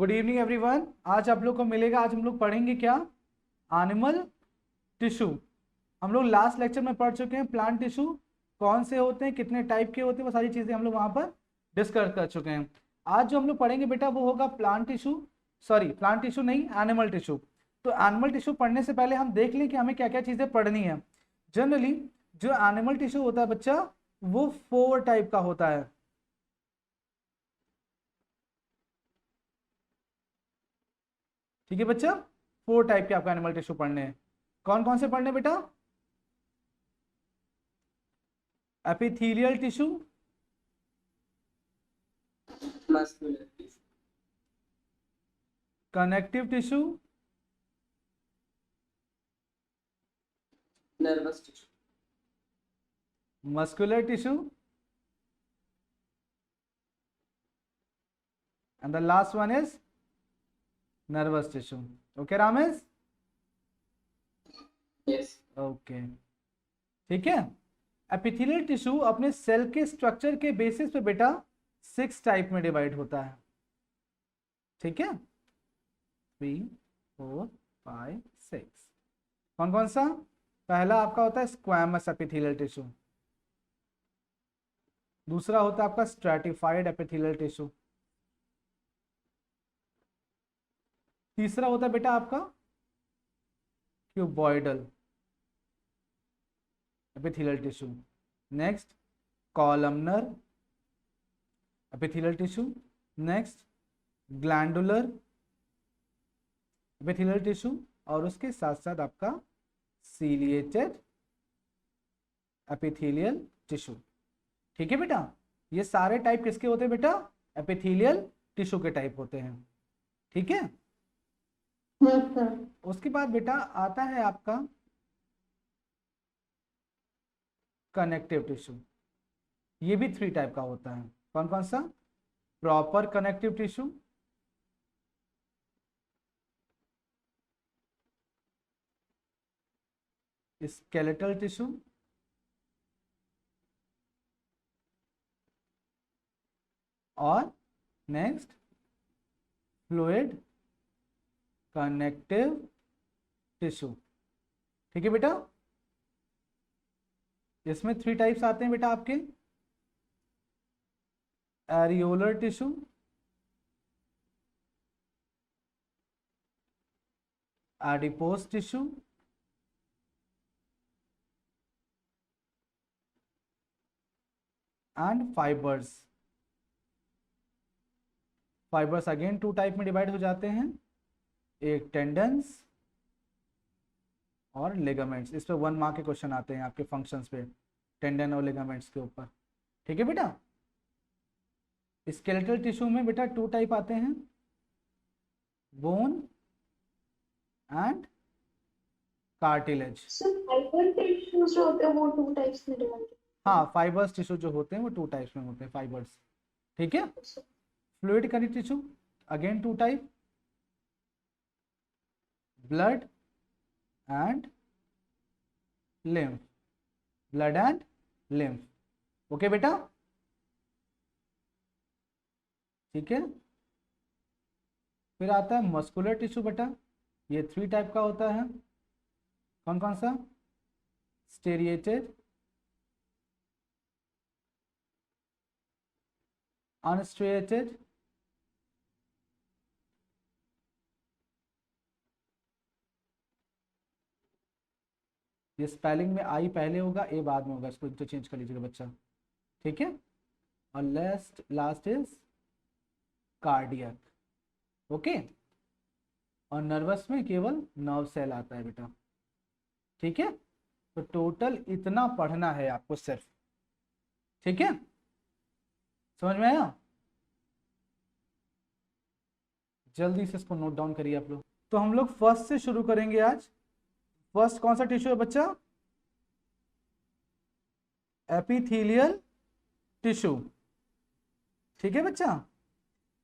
Good evening everyone. आज आप लोग को मिलेगा, आज हम लोग पढ़ेंगे क्या, एनिमल टिश्यू। हम लोग लास्ट लेक्चर में पढ़ चुके हैं प्लांट टिश्यू कौन से होते हैं, कितने टाइप के होते हैं, वो सारी चीजें हम लोग वहां पर डिस्कस कर चुके हैं। आज जो हम लोग पढ़ेंगे बेटा वो होगा plant tissue, sorry plant tissue नहीं, एनिमल टिश्यू। तो एनिमल टिश्यू पढ़ने से पहले हम देख लें कि हमें क्या क्या चीजें पढ़नी है। जनरली जो एनिमल टिश्यू होता है बच्चा वो 4 टाइप का होता है। ठीक है बच्चा, 4 टाइप के आपको एनिमल टिश्यू पढ़ने हैं। कौन कौन से पढ़ने बेटा? Epithelial tissue, connective tissue, nervous tissue, muscular tissue, and the last one is nervous tissue. Okay Ramesh? Yes okay ठीक है। एपिथेलियल टिश्यू अपने सेल के स्ट्रक्चर के बेसिस पे बेटा 6 टाइप में डिवाइड होता है। ठीक है, 3 4 5 6। कौन कौन सा? पहला आपका होता है स्क्वैमस एपिथेलियल टिश्यू, दूसरा होता है आपका स्ट्रैटिफाइड एपिथेलियल टिश्यू, तीसरा होता है बेटा आपका cuboidal epithelial tissue, next columnar epithelial tissue, next glandular epithelial tissue, और उसके साथ साथ आपका सीलिएटेड एपिथेलियल टिश्यू। ठीक है बेटा, ये सारे टाइप किसके होते हैं बेटा? एपिथेलियल टिश्यू के टाइप होते हैं। ठीक है, उसके बाद बेटा आता है आपका कनेक्टिव टिश्यू। ये भी 3 टाइप का होता है। कौन कौन सा? Proper connective tissue, skeletal tissue, और नेक्स्ट फ्लूइड कनेक्टिव टिश्यू। ठीक है बेटा, इसमें 3 टाइप्स आते हैं बेटा आपके, areolar tissue, adipose tissue, and fibres. Fibres again 2 type में डिवाइड हो जाते हैं, एक टेंडन्स और लिगामेंट्स। इस पे 1 मार्क के क्वेश्चन आते हैं आपके फंक्शंस पे, टेंडन और लिगामेंट्स के ऊपर। ठीक है बेटा, स्केलेटल टिश्यू में बेटा 2 टाइप आते हैं, bone and cartilage. Fibre tissues जो होते हैं वो 2 टाइप्स में डिवाइड। हाँ, फाइबर्स टिश्यू जो होते हैं वो 2 टाइप्स में होते हैं, फाइबर्स। ठीक है, fluid connective tissue again 2 type, blood and lymph, blood and lymph. Okay बेटा, ठीक है। फिर आता है मस्कुलर टिश्यू बेटा, ये 3 टाइप का होता है। कौन कौन सा? स्टेरिएटेड, अनस्ट्रिएटेड, ये स्पेलिंग में आई पहले होगा, ए बाद में होगा, इसको इंटरचेंज कर लीजिएगा बच्चा। ठीक है, और लास्ट इज कार्डियक। ओके, और नर्वस में केवल नर्व सेल आता है बेटा। ठीक है, तो टोटल इतना पढ़ना है आपको सिर्फ। ठीक है, समझ में आया? जल्दी से इसको नोट डाउन करिए आप लोग। तो हम लोग फर्स्ट से शुरू करेंगे आज। फर्स्ट कौन सा टिश्यू है बच्चा? Epithelial tissue. ठीक है बच्चा,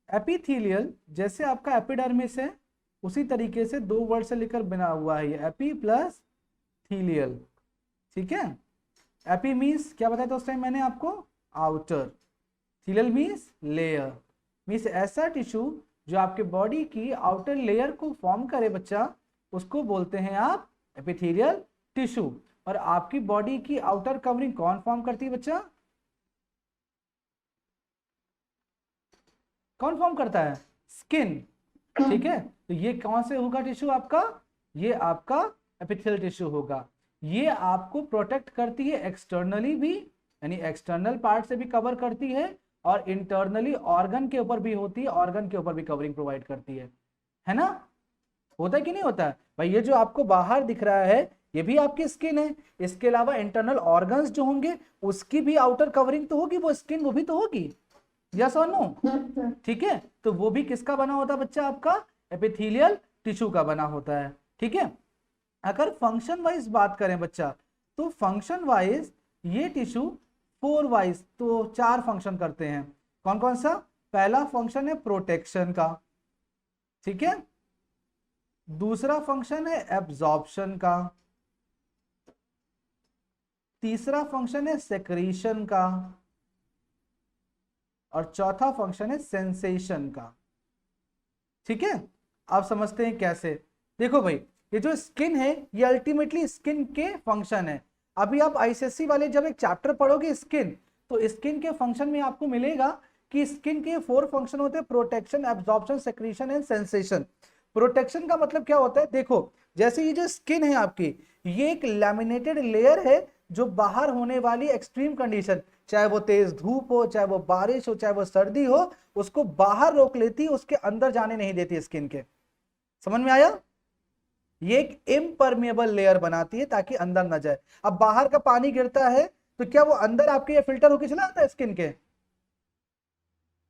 एपिथेलियल जैसे आपका एपिडर्मिस है उसी तरीके से 2 वर्ड से लेकर बना हुआ है ये, एपी प्लस थीलियल। ठीक है, एपी मीन्स क्या बताया था उस टाइम मैंने आपको? आउटर। थीलियल मीन्स लेयर, मीन्स ऐसा टिश्यू जो आपके बॉडी की आउटर लेयर को फॉर्म करे बच्चा, उसको बोलते हैं आप एपिथेलियल टिश्यू। और आपकी बॉडी की आउटर कवरिंग कौन फॉर्म करती है बच्चा? कौन फॉर्म करता है? स्किन। ठीक है, तो ये कौन से होगा टिश्यू आपका? ये आपका एपिथेलियल टिश्यू होगा। ये आपको प्रोटेक्ट करती है एक्सटर्नली भी, यानी एक्सटर्नल पार्ट से भी कवर करती है, और इंटरनली ऑर्गन के ऊपर भी होती है, ऑर्गन के ऊपर भी कवरिंग प्रोवाइड करती है ना? होता है कि नहीं होता है भाई? ये जो आपको बाहर दिख रहा है ये भी आपकी स्किन है। इसके अलावा इंटरनल ऑर्गन्स जो होंगे उसकी भी आउटर कवरिंग तो होगी, वो स्किन वो भी तो होगी। यस और नो? ठीक है, तो वो भी किसका बना होता है बच्चा? आपका एपिथेलियल टिश्यू का बना होता है। ठीक है, अगर फंक्शन वाइज बात करें बच्चा, तो फंक्शन वाइज ये टिश्यू 4 वाइज तो 4 फंक्शन करते हैं। कौन कौन सा? पहला फंक्शन है प्रोटेक्शन का, ठीक है। दूसरा फंक्शन है एब्जॉर्प्शन का। तीसरा फंक्शन है सेक्रीशन का। और चौथा फंक्शन है सेंसेशन का। ठीक है, आप समझते हैं कैसे? देखो भाई, ये जो स्किन है ये अल्टीमेटली स्किन के फंक्शन है। अभी आप आईसीएससी वाले जब एक चैप्टर पढ़ोगे स्किन, तो स्किन के फंक्शन में आपको मिलेगा कि स्किन के 4 फंक्शन होते हैं: protection, absorption, secretion and sensation. Protection का मतलब क्या होता है? देखो, जैसे ये जो स्किन है आपकी, ये एक लैमिनेटेड लेयर है जो बाहर होने वाली एक्सट्रीम कंडीशन, चाहे वो तेज धूप हो, चाहे वो बारिश हो, चाहे वो सर्दी हो, उसको बाहर रोक लेती है, उसके अंदर जाने नहीं देती स्किन के। समझ में आया? ये एक इम्परमेबल लेयर बनाती है ताकि अंदर ना जाए। अब बाहर का पानी गिरता है तो क्या वो अंदर आपके ये फिल्टर होकर चला आता है स्किन के?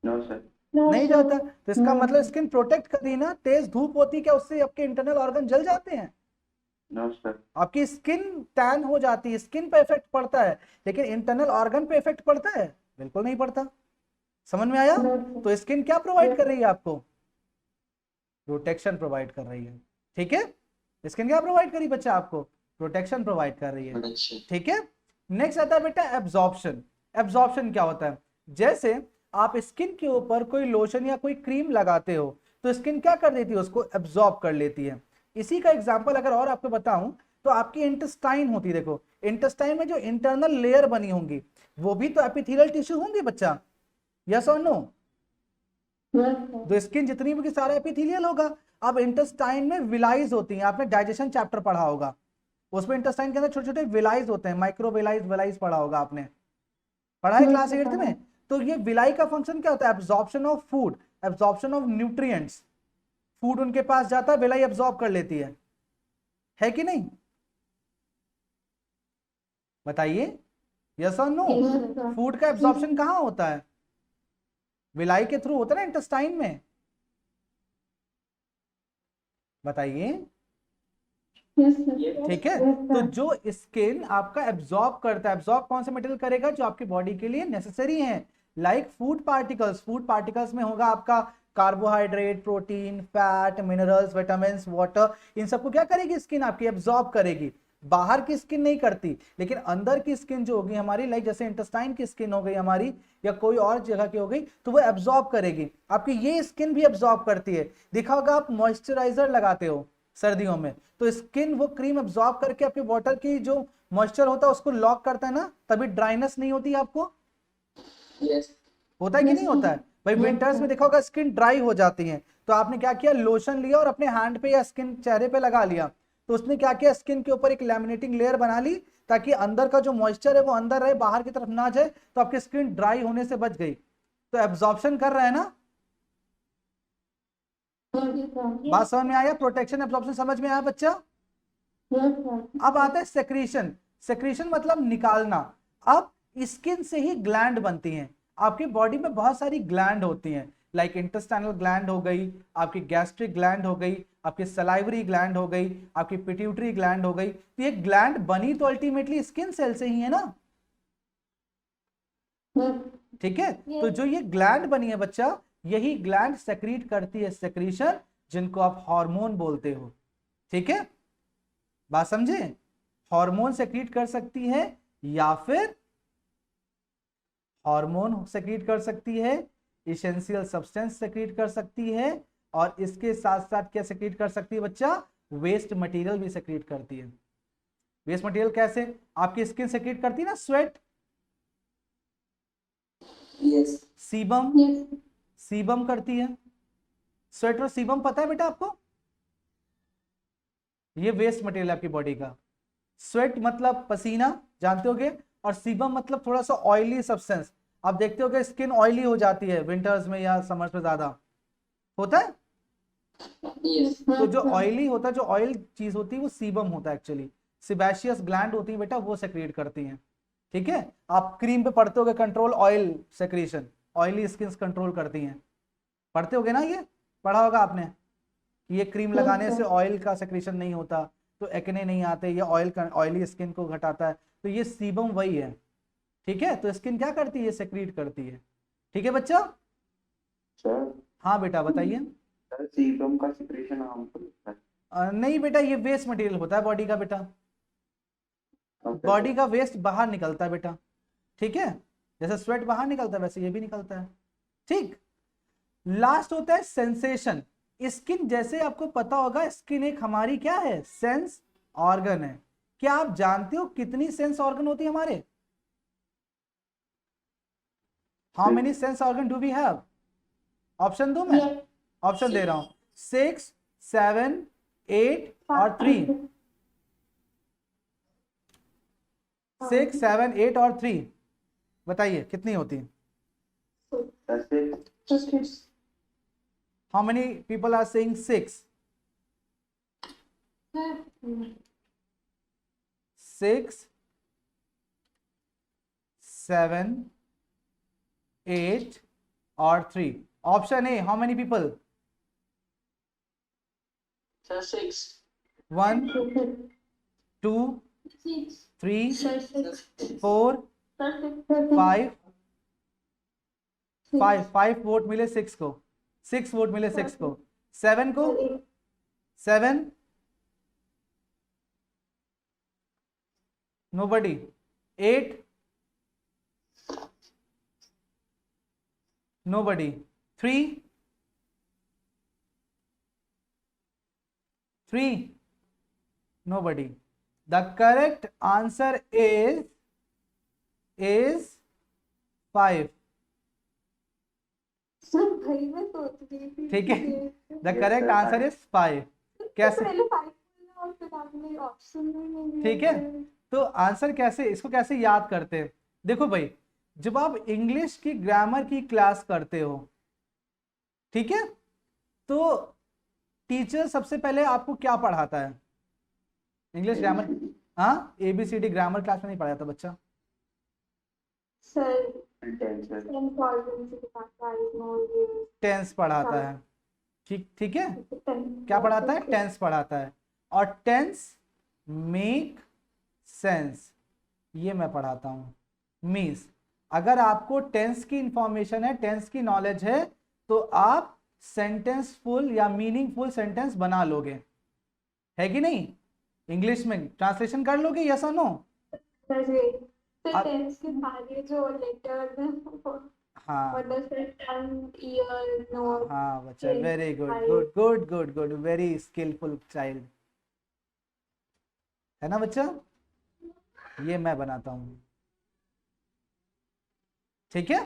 No sir. नहीं जाता। तो इसका मतलब स्किन प्रोटेक्ट कर रही ना। तेज धूप होती है, क्या उससे आपके इंटरनल ऑर्गन जल जाते हैं? No sir. आपकी स्किन टैन हो जाती है, स्किन पे इफेक्ट पड़ता है, लेकिन इंटरनल ऑर्गन पे इफेक्ट पड़ता है? बिल्कुल नहीं पड़ता। समझ में आया? तो स्किन क्या प्रोवाइड कर रही है आपको? प्रोटेक्शन प्रोवाइड कर रही है। ठीक है, स्किन क्या प्रोवाइड करी बच्चा आपको? प्रोटेक्शन प्रोवाइड कर रही है। ठीक है, नेक्स्ट आता है बेटा एब्जॉर्प्शन। एब्जॉर्प्शन क्या होता है? जैसे आप स्किन के ऊपर कोई लोशन या कोई क्रीम लगाते हो तो स्किन क्या कर देती है? उसको एब्जॉर्ब कर लेती है। इसी का एग्जांपल अगर और आपको बताऊं तो आपकी इंटेस्टाइन होती है। देखो, इंटेस्टाइन में जो इंटरनल लेयर बनी होंगी वो भी तो एपिथेलियल टिश्यू होंगे बच्चा। यस और नो? तो स्किन जितनी भी सारा एपिथेलियल होगा। अब इंटेस्टाइन में विलाइज होती हैं, आपने डाइजेशन चैप्टर पढ़ा होगा, उसमें इंटेस्टाइन के अंदर छोटे छोटे विलाइज होते हैं, माइक्रोविलाइज विलाइज पढ़ा होगा आपने, पढ़ा है क्लास 8 में। तो ये विलाई का फंक्शन क्या होता है? Absorption of food, absorption of nutrients. Food उनके पास जाता है, विलाई एब्जॉर्ब कर लेती है कि नहीं? बताइए, यस और नो? फूड का एब्जॉर्प्शन कहां होता है? विलाई के थ्रू होता है ना, इंटेस्टाइन में। बताइए। ठीक है, तो जो स्किन आपका एब्जॉर्ब करता है, एब्जॉर्ब कौन से मटेरियल करेगा? जो आपकी बॉडी के लिए नेसेसरी है, like food particles. Food particles में होगा आपका carbohydrate, protein, fat, minerals, vitamin, water. इन सबको क्या करेगी स्किन आपकी? एब्जॉर्ब करेगी। बाहर की स्किन नहीं करती, लेकिन अंदर की स्किन जो होगी हमारी, लाइक जैसे इंटेस्टाइन की स्किन हो गई हमारी, या कोई और जगह की हो गई, तो वो एब्जॉर्ब करेगी। आपकी ये स्किन भी एब्जॉर्ब करती है। देखा होगा आप मॉइस्चराइजर लगाते हो सर्दियों में, तो स्किन वो क्रीम एब्जॉर्ब करके आपके वाटर की जो मॉइस्चर होता है उसको लॉक करता है ना, तभी ड्राइनेस नहीं होती आपको। होता है कि नहीं होता है भाई? विंटर्स में देखा होगा स्किन ड्राई हो जाती है, तो आपने क्या किया? लोशन लिया और अपने हैंड पे या स्किन चेहरे पे लगा लिया, तो उसने क्या किया? स्किन के ऊपर एक लैमिनेटिंग लेयर बना ली ताकि अंदर का जो मॉइस्चर है वो अंदर रहे, बाहर की तरफ ना जाए, तो आपकी स्किन ड्राई होने से बच गई। तो एब्जॉर्प्शन कर रहा है ना? बात समझ में आया? प्रोटेक्शन, एब्जॉर्प्शन समझ में आया बच्चा? अब आता है सेक्रीशन। सेक्रीशन मतलब निकालना। अब स्किन से ही ग्लैंड बनती हैं। आपकी बॉडी में बहुत सारी ग्लैंड होती हैं, लाइक इंटेस्टाइनल ग्लैंड हो गई, आपकी गैस्ट्रिक ग्लैंड हो गई, आपकी सलाइवरी ग्लैंड हो गई, आपकी पिट्यूटरी ग्लैंड हो गई। तो ये ग्लैंड बनी तो अल्टीमेटली स्किन सेल से ही है ना? ठीक है, तो जो ये ग्लैंड बनी है बच्चा, यही ग्लैंड सेक्रीट करती है सेक्रीशन, जिनको आप हार्मोन बोलते हो। ठीक है, बात समझे? हार्मोन सेक्रीट कर सकती है, या फिर इसेंशियल सब्सटेंस सेक्रीट कर सकती है, और इसके साथ साथ क्या सेक्रीट कर सकती है बच्चा, वेस्ट मटेरियल भी सेक्रीट करती है। वेस्ट मटेरियल कैसे, आपकी स्किन सेक्रीट करती है ना sweat, yes sebum, yes sebum करती है। स्वेट और सीबम पता है बेटा आपको, ये वेस्ट मटेरियल आपकी बॉडी का। स्वेट मतलब पसीना, जानते होगे, और सीबम मतलब थोड़ा सा ऑयली सब्सटेंस। आप देखते होगे स्किन ऑयली हो जाती है विंटर्स में या समर्स में, ज्यादा होता है। यस तो जो ऑयली होता है, जो ऑयल चीज होती है वो सीबम होता है एक्चुअली। सिबेशियस ग्लैंड होती है बेटा, वो सेक्रेट करती हैं। ठीक है, आप क्रीम पे पढ़ते होगे control oil secretion, oily skin control करती हैं, पढ़ते होगे ना, ये पढ़ा होगा आपने कि ये क्रीम लगाने से ऑयल का सेक्रेशन नहीं होता, तो एक्ने नहीं आते, ये ऑयली स्किन को घटाता है। तो ये सीबम वही है। ठीक है, तो स्किन क्या करती है, सेक्रेट करती है। ठीक है बच्चा। सर हाँ बेटा बताइए। सर सीबम का सिक्रेशन हमको लगता है। नहीं बेटा, ये वेस्ट मटेरियल होता है बॉडी का बेटा, ओके बॉडी का वेस्ट बाहर निकलता है बेटा। ठीक है, जैसे स्वेट बाहर निकलता है वैसे ये भी निकलता है। ठीक, लास्ट होता है सेंसेशन। स्किन, जैसे आपको पता होगा स्किन एक हमारी क्या है, सेंस ऑर्गन है। क्या आप जानते हो कितनी सेंस ऑर्गन होती है हमारे, how many sense organ do we have? Option दो मैं, ऑप्शन दे रहा हूं, 6, 7, 8 और 3। 6, 7, 8 और 3, बताइए कितनी होती है? Sir how many people are saying 6? 6, 7, 8 और 3। Option A, how many people? Sir 6 1, 2, 3, 4, 5। 5 vote मिले 6 को, 6 वोट मिले 6 को। 7 को, 7, nobody। 8, nobody। 3, 3, nobody। The correct answer is 5। Sir भाई मैं सोच रही थी ठीक है, the Yes, correct sir, answer is 5। कैसे? पहले 5 बोला और फिर आपने ऑप्शन नहीं दिया। ठीक है, तो आंसर कैसे, इसको कैसे याद करते हैं? देखो भाई, जब आप इंग्लिश की ग्रामर की क्लास करते हो, ठीक है, तो टीचर सबसे पहले आपको क्या पढ़ाता है? इंग्लिश ग्रामर, हाँ, ABCD ग्रामर क्लास में नहीं पढ़ाया था बच्चा? सर टेंस टेंस पढ़ाता है। ठीक है, क्या पढ़ाता है? टेंस पढ़ाता है। और टेंस मेक सेंस, ये मैं पढ़ाता हूं। मीन्स अगर आपको टेंस की इंफॉर्मेशन है, टेंस की नॉलेज है, तो आप सेंटेंसफुल या मीनिंगफुल सेंटेंस बना लोगे, है कि नहीं? इंग्लिश में ट्रांसलेशन कर लोगे, यस और नो? टेंस के सारे जो लेटर्स हैं हाँ मतलब सर टंग ईयर नोज हाँ बच्चा, very good good good good good, very skilful child, है ना बच्चा? ये मैं बनाता हूं। ठीक है,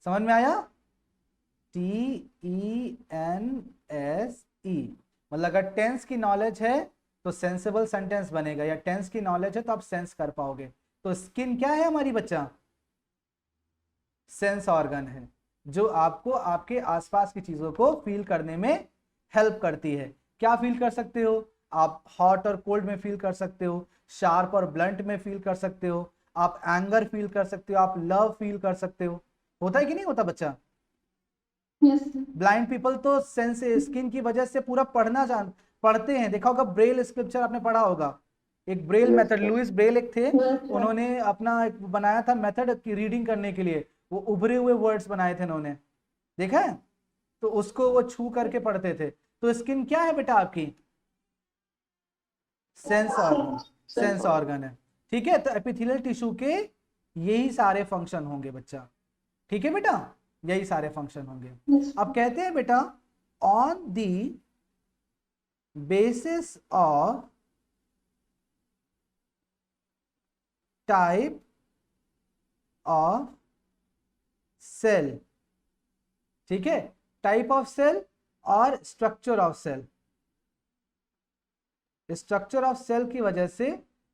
समझ में आया? TENSE, मतलब अगर टेंस की नॉलेज है तो सेंसेबल सेंटेंस बनेगा, या टेंस की नॉलेज है तो आप सेंस कर पाओगे। तो स्किन क्या है हमारी बच्चा? सेंस ऑर्गन है, जो आपको आपके आसपास की चीजों को फील करने में हेल्प करती है। क्या फील कर सकते हो आप? हॉट और कोल्ड में फील कर सकते हो, शार्प और ब्लंट में फील कर सकते हो, आप एंगर फील कर सकते हो, आप लव फील कर सकते हो। होता है कि नहीं होता बच्चा? ब्लाइंड पीपल तो सेंस स्किन की वजह से पूरा पढ़ते हैं। देखा होगा ब्रेल स्क्रिप्चर आपने पढ़ा होगा, एक Braille Yes, method, sir. Louis Braille एक थे, उन्होंने अपना एक बनाया था मेथड की रीडिंग करने के लिए, वो उभरे हुए वर्ड्स बनाए थे उन्होंने, देखा है? तो उसको वो छू करके पढ़ते थे। तो स्किन क्या है बेटा आपकी? सेंस ऑर्गन, सेंस ऑर्गन है। ठीक है, तो एपिथेलियल टिश्यू के यही सारे फंक्शन होंगे बच्चा। ठीक है बेटा, यही सारे फंक्शन होंगे। Yes. अब कहते हैं बेटा on the basis of type of cell, ठीक है, टाइप ऑफ सेल और structure of cell, structure of cell की वजह से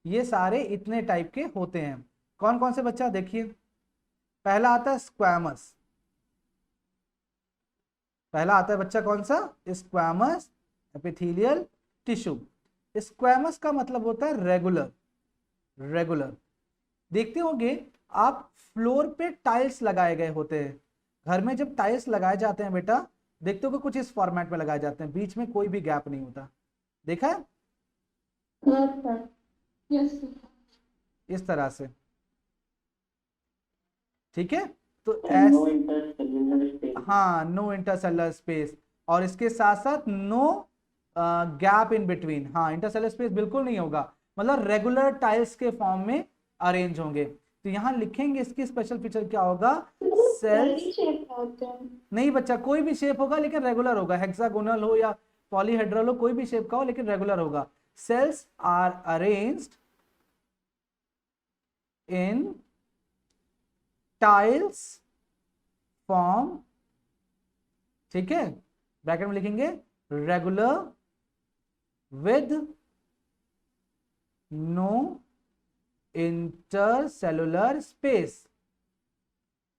ये सारे इतने टाइप के होते हैं। कौन कौन से बच्चा देखिए, पहला आता है स्क्वैमस, पहला आता है बच्चा कौन सा, स्क्वैमस एपिथेलियल टिश्यू। स्क्वैमस का मतलब होता है रेगुलर, रेगुलर। देखते होंगे आप फ्लोर पे टाइल्स लगाए गए होते हैं, घर में जब टाइल्स लगाए जाते हैं बेटा, देखते हो कि कुछ इस फॉर्मेट में लगाए जाते हैं, बीच में कोई भी गैप नहीं होता, देखा है, Yes, sir. Yes, sir. इस तरह से, ठीक है। तो And no intercellular space. हाँ, नो इंटरसेलुलर स्पेस, और इसके साथ साथ नो गैप इन बिटवीन, हाँ इंटरसेलुलर स्पेस बिल्कुल नहीं होगा, मतलब रेगुलर टाइल्स के फॉर्म में अरेंज होंगे। तो यहाँ लिखेंगे इसकी स्पेशल फीचर क्या होगा, सेल्स, Very shape होते हैं। नहीं बच्चा कोई भी शेप होगा लेकिन रेगुलर होगा, हेक्सागोनल हो या पॉलीहेड्रल हो, कोई भी शेप का हो लेकिन रेगुलर होगा। Cells are arranged in tiles form, ठीक है, ब्रैकेट में लिखेंगे regular with no intercellular space,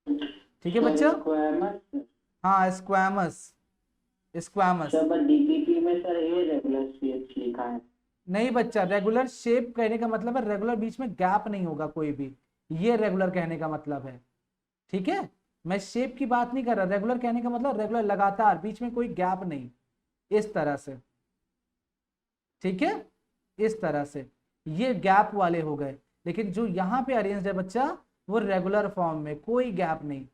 ठीक है बच्चा, Squamous. हाँ squamous, squamous sir but DPP में सर ये रेगुलर स्पेस लिखा है। नहीं बच्चा, रेगुलर शेप कहने का मतलब है रेगुलर, बीच में गैप नहीं होगा कोई भी, ये रेगुलर कहने का मतलब है, ठीक है। मैं शेप की बात नहीं कर रहा, रेगुलर कहने का मतलब रेगुलर लगातार, बीच में कोई गैप नहीं, इस तरह से, ठीक है, इस तरह से, ये गैप वाले हो गए, लेकिन जो यहाँ पे अरेंज्ड है बच्चा वो रेगुलर फॉर्म में, कोई गैप नहीं,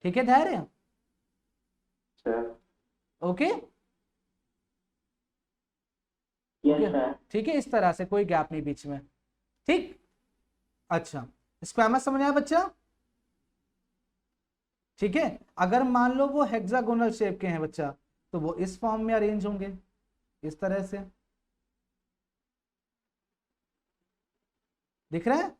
ठीक है धैर्य, सर ओके, यस सर। ठीक है, इस तरह से कोई गैप नहीं बीच में, ठीक। अच्छा, स्क्वैमस समझ आया बच्चा, ठीक है। अगर मान लो वो हेक्सागोनल शेप के हैं बच्चा, तो वो इस फॉर्म में अरेंज होंगे, इस तरह से, दिख रहा है,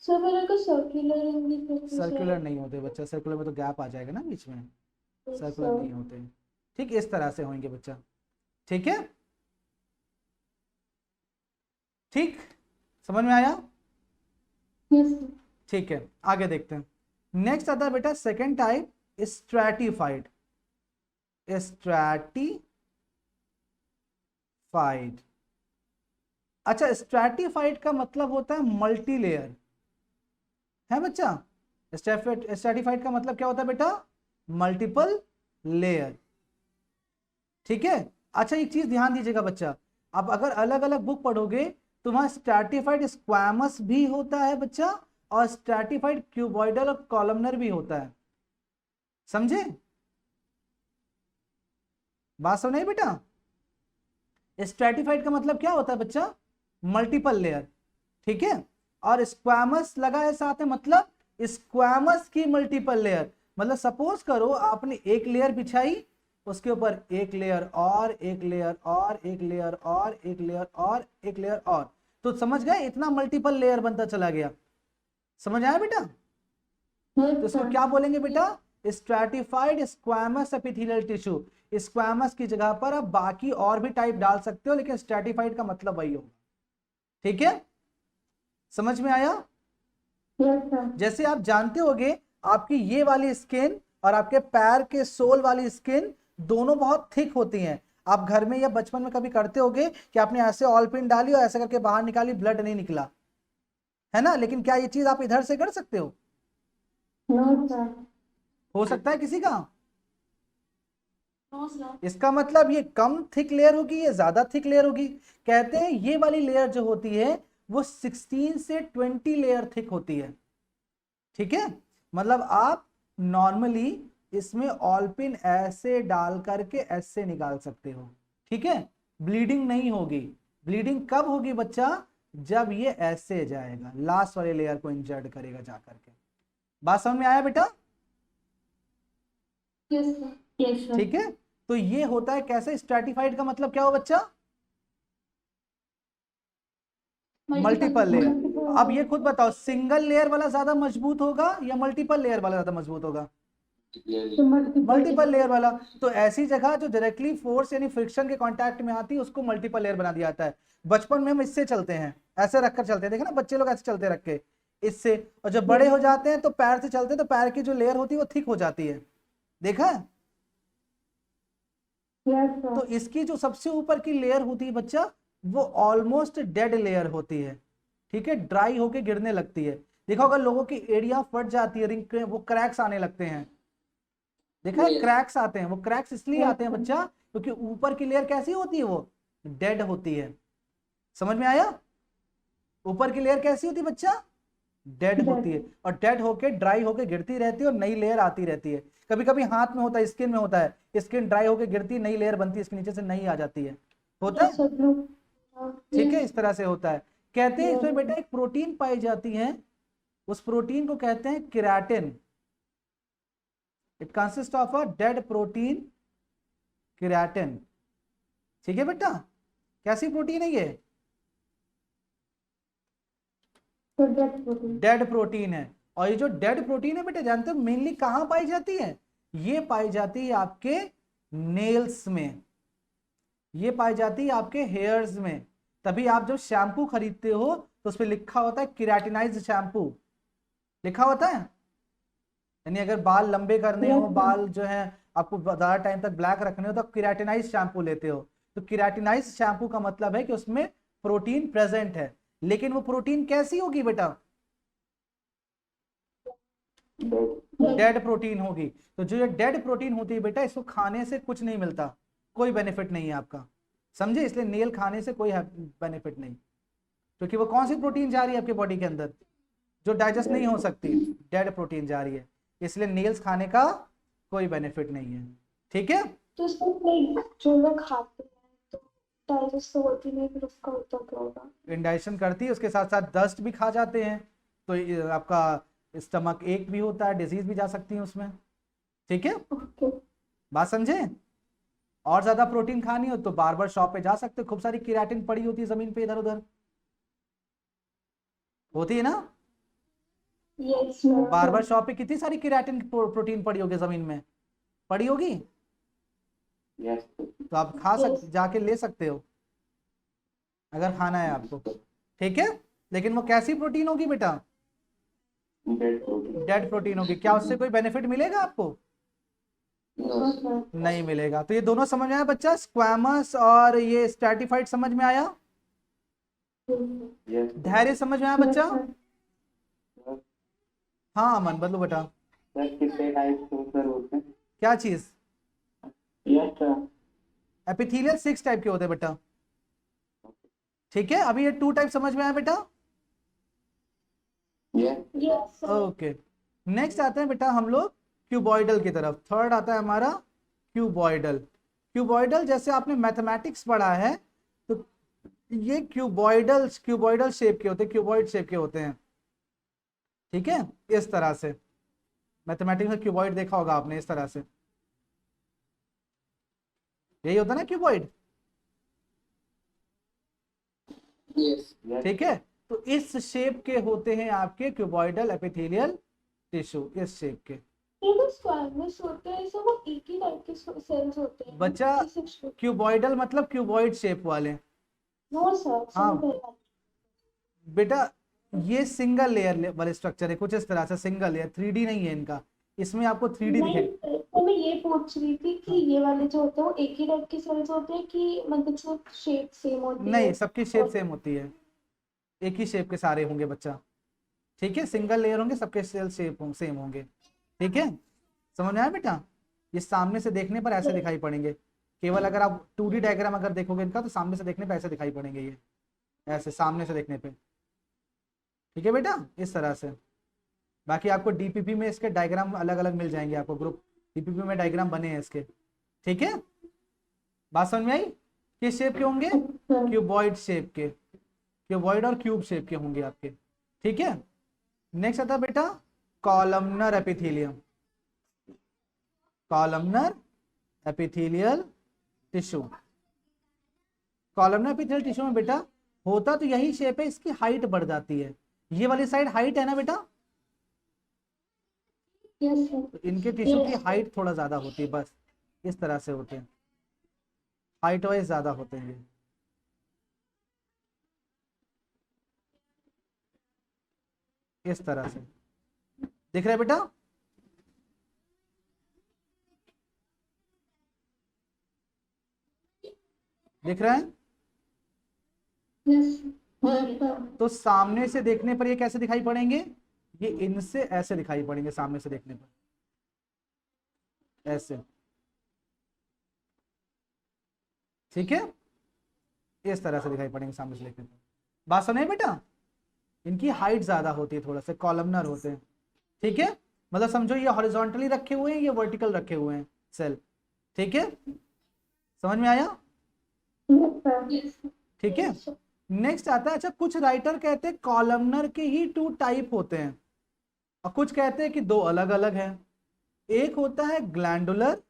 सर मेरे को सर्कुलर होंगी तो सर्कुलर नहीं होते बच्चा, सर्कुलर में तो गैप आ जाएगा ना बीच में, सर्कुलर नहीं होते, ठीक, इस तरह से होंगे बच्चा, ठीक है, ठीक, समझ में आया, यस सर। ठीक है, आगे देखते हैं। नेक्स्ट आता है बेटा सेकंड टाइप, स्ट्रैटिफाइड, स्ट्रैटिफाइड। अच्छा, स्ट्रैटिफाइड का मतलब होता है मल्टी लेयर, है बच्चा, स्ट्रैटिफाइड का मतलब क्या होता है बेटा, मल्टीपल लेयर, ठीक है। अच्छा एक चीज ध्यान दीजिएगा बच्चा, आप अगर अलग अलग बुक पढ़ोगे तो वहां स्ट्रैटिफाइड स्क्वैमस भी होता है बच्चा, और स्ट्रैटिफाइड क्यूबॉइडल और कॉलमनर भी होता है, समझे, बात सुनाई बेटा। स्ट्रैटिफाइड का मतलब क्या होता है बच्चा, मल्टीपल लेयर, ठीक है, और स्क्वैमस लगा है साथ में, मतलब स्क्वैमस की मल्टीपल लेयर, मतलब सपोज करो आपने एक लेयर बिछाई, उसके ऊपर एक लेयर और एक लेयर और एक लेयर और एक लेयर और एक लेयर और, तो समझ गए इतना मल्टीपल लेयर बनता चला गया, समझ आया बेटा। तो इसको क्या बोलेंगे बेटा, stratified squamous epithelial tissue. Squamous की जगह पर आप बाकी और भी टाइप डाल सकते हो, लेकिन स्ट्रैटिफाइड का मतलब वही होगा, ठीक है, समझ में आया। Yes sir. जैसे आप जानते होगे आपकी ये वाली स्किन और आपके पैर के सोल वाली स्किन दोनों बहुत थिक होती हैं, आप घर में या बचपन में कभी करते होगे कि आपने ऐसे ऑल पिन डाली और ऐसे करके बाहर निकाली, ब्लड नहीं निकला, है ना, लेकिन क्या ये चीज आप इधर से कर सकते हो, नो सर। हो सकता है किसी का, नो सर। इसका मतलब ये कम थिक लेयर होगी, ये ज्यादा थिक लेयर होगी। कहते हैं ये वाली लेयर जो होती है वो 16 से 20 लेयर थिक होती है, ठीक है, मतलब आप नॉर्मली इसमें ऑल पिन ऐसे डाल करके ऐसे निकाल सकते हो, ठीक है, ब्लीडिंग नहीं होगी। ब्लीडिंग कब होगी बच्चा, जब ये ऐसे जाएगा, लास्ट वाले लेयर को इंजर्ट करेगा जा करके। बात समझ में आया बेटा? Yes sir. Yes sir. ठीक है, तो ये होता है कैसे, स्ट्रैटिफाइड का मतलब क्या हो बच्चा? Multiple layer. अब ये खुद बताओ, सिंगल लेयर वाला ज्यादा मजबूत होगा या मल्टीपल लेयर वाला ज्यादा मजबूत होगा? मल्टीपल लेयर वाला। तो ऐसी जगह जो डायरेक्टली फोर्स यानी फ्रिक्शन के कांटेक्ट में आती है उसको मल्टीपल लेयर बना दिया जाता है। बचपन में हम इससे चलते हैं, ऐसे रखकर चलते हैं, देखा ना बच्चे लोग ऐसे चलते रख के इससे, और जब बड़े हो जाते हैं तो पैर से चलते हैं, तो पैर की जो लेयर होती है वो थिक हो जाती है, देखा है? तो इसकी जो सबसे ऊपर की लेयर होती है बच्चा, वो ऑलमोस्ट डेड लेयर होती है, ठीक है, ड्राई होके गिरने लगती है। देखा होगा लोगों की एड़ियां फट जाती है, रिंग वो क्रैक्स आने लगते हैं, देखा है क्रैक्स आते हैं। वो क्रैक्स इसलिए आते हैं बच्चा क्योंकि ऊपर की लेयर कैसी होती है, वो डेड होती है। समझ में आया? ऊपर की लेयर कैसी होती है बच्चा? डेड होती है, और डेड होके ड्राई होके गिरती रहती है और नई लेयर आती रहती है। कभी कभी हाथ में होता है, स्किन में होता है, स्किन ड्राई होके गिरती है, नई लेयर बनती है, इसके नीचे से नई आ जाती है, होता है, ठीक है, इस तरह से होता है। कहते हैं इसमें बेटा एक प्रोटीन पाई जाती है, उस प्रोटीन को कहते हैं keratin. It consist of a dead protein keratin, ठीक है बेटा? कैसी प्रोटीन है ये? डेड प्रोटीन है। और ये जो डेड प्रोटीन है बेटा, जानते हो मेनली कहां पाई जाती है? ये पाई जाती है आपके नेल्स में, ये पाई जाती है आपके हेयर्स में। तभी आप जब शैम्पू खरीदते हो तो उस पर लिखा होता है केराटिनाइज्ड शैम्पू, लिखा होता है। यानी अगर बाल लंबे करने हो, बाल जो है आपको ज्यादा टाइम तक ब्लैक रखने हो, तो आप केराटिनाइज्ड शैम्पू लेते हो। तो केराटिनाइज्ड शैम्पू का मतलब है कि उसमें प्रोटीन प्रेजेंट है, लेकिन वो प्रोटीन कैसी होगी बेटा? डेड प्रोटीन होगी। तो जो ये डेड प्रोटीन होती है बेटा, इसको खाने से कुछ नहीं मिलता, कोई बेनिफिट नहीं है आपका, समझे? इसलिए नेल खाने से कोई बेनिफिट नहीं, क्योंकि वो कौन सी प्रोटीन जा रही है आपके बॉडी के अंदर जो डाइजेस्ट नहीं हो सकती, डेड प्रोटीन जा रही है, इसलिए नेल्स खाने का कोई बेनिफिट नहीं है, ठीक है? तो इसमें जो लोग खाते हैं तो डाइजेस्ट तो होती नहीं, फिर उसका होता क्या होगा? इंडाइजेशन करती है, उसके साथ साथ डस्ट भी खा जाते हैं, तो ये आपका स्टमक एक भी होता है, डिजीज भी जा सकती है उसमें, ठीक है? ओके। बात समझे? और ज्यादा प्रोटीन खानी हो तो बार बार शॉप पे जा सकते हो, खूब सारी केराटिन पड़ी होती है जमीन पे इधर उधर, होती है ना? यस बार बार शॉप पे कितनी सारी केराटिन प्रोटीन पड़ी होगी जमीन में, पड़ी होगी, यस तो आप खा सकते, जाके ले सकते हो अगर खाना है आपको, ठीक है? लेकिन वो कैसी प्रोटीन होगी बेटा? डेड प्रोटीन होगी। क्या उससे कोई बेनिफिट मिलेगा आपको? नहीं मिलेगा। तो ये दोनों समझ में आया बच्चा, स्क्वैमस और ये स्ट्रैटिफाइड समझ में आया? धैर्य समझ में आया बच्चा? हाँ अमन बदलो बेटा। कितने टाइप सर होते हैं? क्या चीज? Yes sir. एपिथेलियल 6 टाइप के होते हैं बेटा, ठीक है? अभी ये 2 टाइप समझ में आया बेटा? यस ओके, नेक्स्ट आते हैं बेटा हम लोग क्यूबॉइडल की तरफ। थर्ड आता है हमारा क्यूबॉइडल। क्यूबॉइडल जैसे आपने मैथमेटिक्स पढ़ा है, तो ये क्यूबॉइडल शेप के होते हैं, क्यूबॉइड शेप के होते हैं, ठीक है? इस तरह से मैथमेटिक्स में क्यूबॉइड देखा होगा आपने, इस तरह से यही होता है ना क्यूबॉइड, ठीक है? तो इस शेप के होते हैं आपके क्यूबॉइडल एपिथेलियल टिश्यू, इस शेप के। ये जो स्क्वायरस होते हैं सब वो एक ही टाइप के सेल्स होते हैं बच्चा क्यूबॉइडल मतलब क्यूबॉइड शेप वाले। No sir. हाँ बेटा, ये सिंगल लेयर वाले स्ट्रक्चर है, कुछ इस तरह से सिंगल लेयर, 3D नहीं है इनका, इसमें आपको 3D दिखेगा। तो मैं ये पूछ रही थी कि ये वाले जो होते हैं वो एक ही टाइप के सेल्स होते हैं कि मतलब जो शेप सेम होती है? नहीं, सबकी शेप सेम होती है, एक ही शेप के सारे होंगे बच्चा, ठीक है? सिंगल लेयर होंगे, सबके सेल शेप सेम होंगे, ठीक है? समझ में आया बेटा? ये सामने से देखने पर ऐसे दिखाई पड़ेंगे, केवल अगर आप 2D डायग्राम अगर देखोगे इनका तो सामने से देखने पे ऐसे दिखाई पड़ेंगे, ये ऐसे सामने से देखने पे, ठीक है बेटा? इस तरह से। बाकी आपको डीपीपी में इसके डायग्राम अलग अलग मिल जाएंगे, आपको ग्रुप डीपीपी में डायग्राम बने हैं इसके, ठीक है? बात समझ में आई? किस शेप के होंगे? क्यूबॉइड शेप के, क्यूबॉइड और क्यूब शेप के होंगे आपके। ठीक है, नेक्स्ट आता है बेटा columnar epithelium. Columnar epithelial tissue. Columnar epithelial tissue में बेटा होता तो यही शेप है, इसकी हाइट बढ़ जाती है। ये वाली साइड हाइट है ना बेटा, यस सर। तो इनके टिश्यू की हाइट थोड़ा ज्यादा होती है, बस इस तरह से होते हैं, हाइट वाइज ज्यादा होते हैं ये। इस तरह से दिख रहा है बेटा। दिख रहा है। यस तो सामने से देखने पर ये कैसे दिखाई पड़ेंगे, ये इनसे ऐसे दिखाई पड़ेंगे सामने से देखने पर, ऐसे। ठीक है, इस तरह से दिखाई पड़ेंगे सामने से देखने पर। बात सुने बेटा, इनकी हाइट ज्यादा होती है, थोड़ा सा कॉलमनर होते हैं। ठीक है, मतलब समझो ये हॉरिजॉन्टली रखे हुए हैं, ये वर्टिकल रखे हुए हैं सेल। ठीक है, समझ में आया। यस ठीक है, नेक्स्ट आता है, अच्छा कुछ राइटर कहते हैं कॉलमनर के ही 2 टाइप होते हैं, और कुछ कहते हैं कि 2 अलग अलग हैं। एक होता है ग्लैंडुलर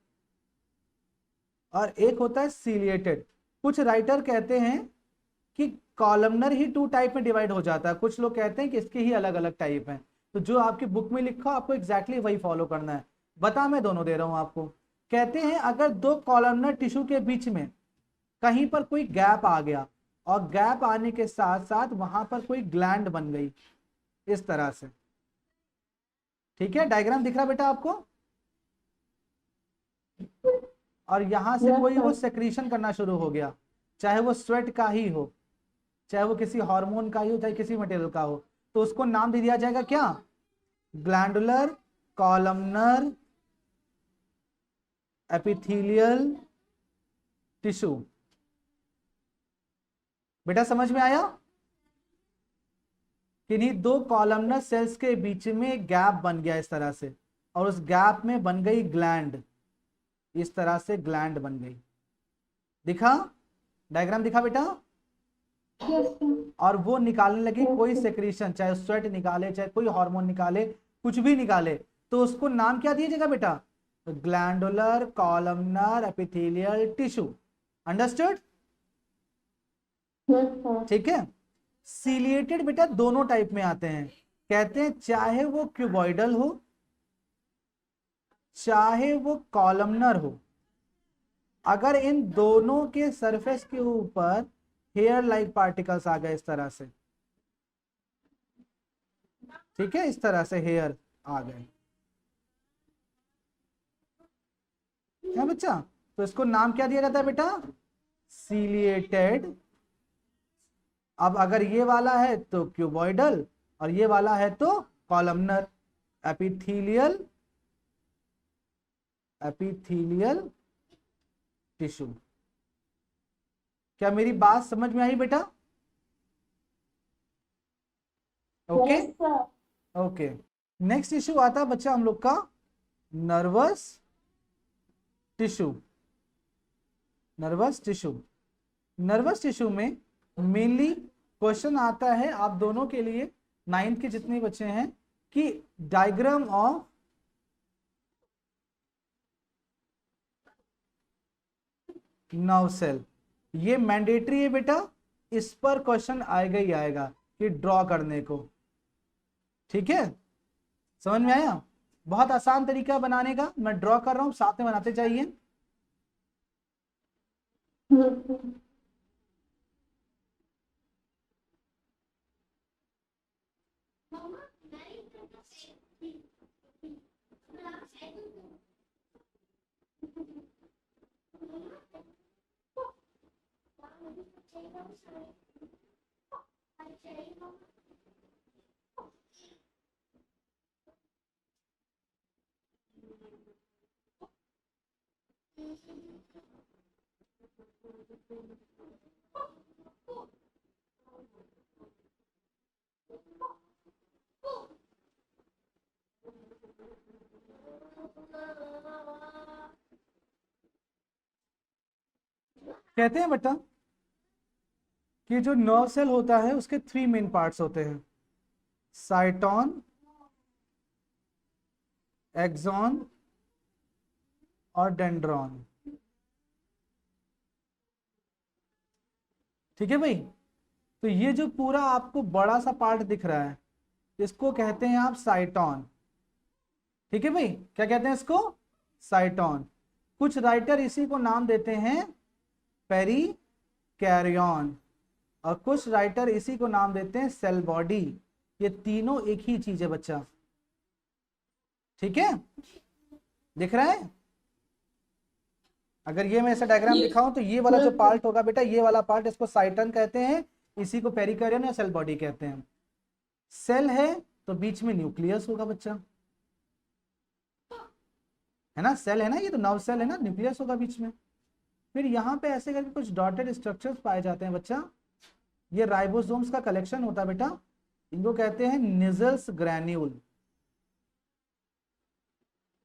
और एक होता है सीलिएटेड। कुछ राइटर कहते हैं कि कॉलमनर ही 2 टाइप में डिवाइड हो जाता है, कुछ लोग कहते हैं कि इसके ही अलग अलग टाइप हैं। तो जो आपकी बुक में लिखा आपको एग्जैक्टली वही फॉलो करना है। बता मैं दोनों दे रहा हूं आपको। कहते हैं अगर 2 कॉलमनर टिश्यू के बीच में कहीं पर कोई गैप आ गया, और गैप आने के साथ साथ वहां पर कोई ग्लैंड बन गई इस तरह से। ठीक है, डायग्राम दिख रहा बेटा आपको। और यहां से कोई वो सेक्रीशन करना शुरू हो गया, चाहे वो स्वेट का ही हो, चाहे वो किसी हार्मोन का ही हो, चाहे किसी मटेरियल का हो, तो उसको नाम दे दिया जाएगा क्या, ग्लैंडुलर कॉलमनर एपिथेलियल टिश्यू। बेटा समझ में आया। किन्हीं 2 कॉलमनर सेल्स के बीच में गैप बन गया इस तरह से, और उस गैप में बन गई ग्लैंड, इस तरह से ग्लैंड बन गई। दिखा, डायग्राम दिखा बेटा। और वो निकालने लगी कोई सेक्रीशन, चाहे स्वेट निकाले, चाहे कोई हार्मोन निकाले, कुछ भी निकाले, तो उसको नाम क्या दिया जाएगा बेटा, glandular columnar epithelial tissue. Understood. ठीक है, सीलिएटेड बेटा दोनों टाइप में आते हैं। कहते हैं चाहे वो क्यूबॉइडल हो, चाहे वो कॉलमनर हो, अगर इन दोनों के सरफेस के ऊपर हेयर लाइक पार्टिकल्स आ गए इस तरह से, ठीक है, इस तरह से हेयर आ गए, क्या बच्चा, तो इसको नाम क्या दिया जाता है बेटा, सीलिएटेड। अब अगर ये वाला है तो क्यूबॉइडल, और ये वाला है तो कॉलमनर एपिथेलियल एपिथेलियल टिश्यू। क्या मेरी बात समझ में आई बेटा। ओके ओके, नेक्स्ट इश्यू आता है बच्चा हम लोग का nervous tissue. Nervous tissue, nervous tissue में मेनली क्वेश्चन आता है आप दोनों के लिए, 9th के जितने बच्चे हैं, कि डायग्राम ऑफ नर्व सेल। ये मैंडेटरी है बेटा, इस पर क्वेश्चन आएगा ही आएगा कि ड्रॉ करने को। ठीक है, समझ में आया। बहुत आसान तरीका बनाने का, मैं ड्रॉ कर रहा हूं, साथ में बनाते जाइए। कहते हैं बेटा कि जो नर्व सेल होता है उसके 3 मेन पार्ट्स होते हैं, साइटोन, एक्सॉन और डेंड्रॉन। ठीक है भाई। तो ये जो पूरा आपको बड़ा सा पार्ट दिख रहा है इसको कहते हैं आप साइटोन। ठीक है भाई, क्या कहते हैं इसको? साइटोन। कुछ राइटर इसी को नाम देते हैं पेरिकैरियन और कुछ राइटर इसी को नाम देते हैं सेल बॉडी। ये तीनों एक ही चीज है बच्चा। ठीक है, दिख रहा है? अगर ये मैं ऐसा डायग्राम दिखाऊं तो ये वाला जो पार्ट होगा बेटा, ये वाला पार्ट, इसको साइटन कहते हैं, इसी को पेरिकैरियन या सेल बॉडी कहते हैं। सेल है तो बीच में न्यूक्लियस होगा बच्चा, है ना? सेल है ना, ये तो नर्व सेल है ना, न्यूक्लियस होगा बीच में। फिर यहाँ पे ऐसे करके कुछ डॉटेड स्ट्रक्चर्स पाए जाते हैं बच्चा, ये राइबोसोम्स का कलेक्शन होता है बेटा, इनको कहते हैं निजल्स ग्रैन्यूल।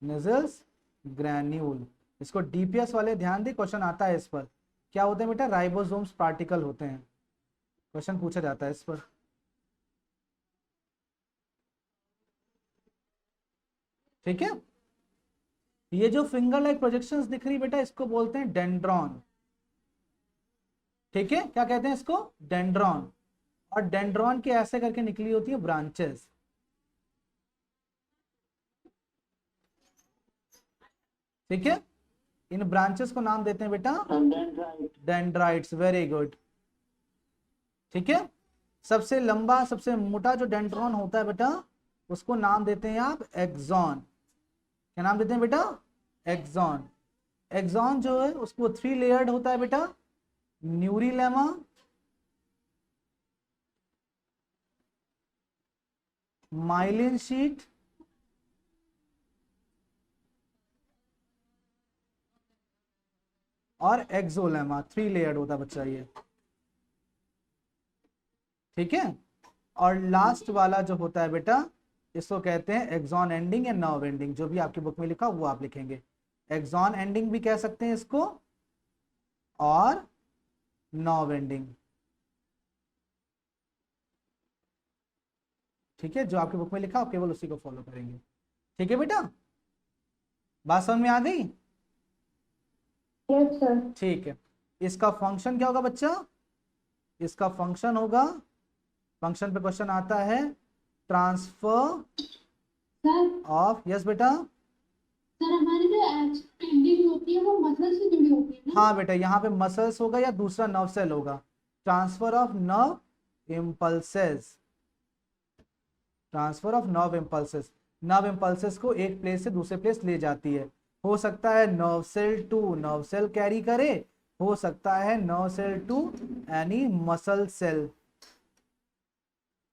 निजल्स ग्रैन्यूल, इसको डीपीएस वाले ध्यान दे, क्वेश्चन आता है इस पर। क्या होते हैं बेटा? राइबोसोम्स पार्टिकल होते हैं, क्वेश्चन पूछा जाता है इस पर। ठीक है, ये जो फिंगर लाइक प्रोजेक्शंस दिख रही बेटा इसको बोलते हैं डेंड्रॉन। ठीक है, क्या कहते हैं इसको? डेंड्रॉन। और डेंड्रॉन की ऐसे करके निकली होती है ब्रांचेस। ठीक है, इन ब्रांचेस को नाम देते हैं बेटा डेंड्राइट्स। Very good. ठीक है, सबसे लंबा सबसे मोटा जो डेंड्रॉन होता है बेटा उसको नाम देते हैं आप एक्सॉन। क्या नाम देते हैं बेटा? एक्सॉन। एक्सॉन जो है उसको 3 लेयर्ड होता है बेटा, न्यूरिलेमा, माइलिन शीट और एक्सोलेमा। 3 लेयर्ड होता है बच्चा ये। ठीक है, और लास्ट वाला जो होता है बेटा इसको कहते हैं एक्सॉन एंडिंग या नर्व एंडिंग। जो भी आपकी बुक में लिखा वो आप लिखेंगे। एक्सॉन एंडिंग भी कह सकते हैं इसको और नर्व एंडिंग। ठीक है, जो आपकी बुक में लिखा आप केवल उसी को फॉलो करेंगे। ठीक है बेटा, बात समझ में आ गई? Yes sir. ठीक है, इसका फंक्शन क्या होगा बच्चा? इसका फंक्शन होगा, फंक्शन पे क्वेश्चन आता है, ट्रांसफर सर ऑफ। यस बेटा। सर हमारी जो एंडिंग होती है वो मसल से जुड़ी होती है ना? हाँ बेटा, यहाँ पे मसल्स होगा या दूसरा नर्व सेल होगा। Transfer of nerve impulses. Transfer of nerve impulses. Nerve impulses को एक प्लेस से दूसरे प्लेस ले जाती है। हो सकता है nerve cell to nerve cell carry करे, हो सकता है nerve cell to any muscle cell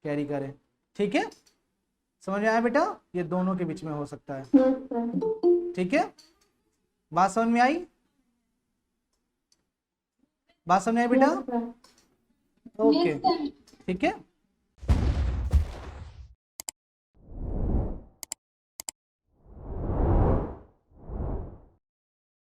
carry करे। ठीक है, समझ में आया बेटा? ये दोनों के बीच में हो सकता है। Yes sir. ठीक है, बात समझ में आई? बात समझ में आई बेटा? Yes sir. Okay, yes sir. ठीक है।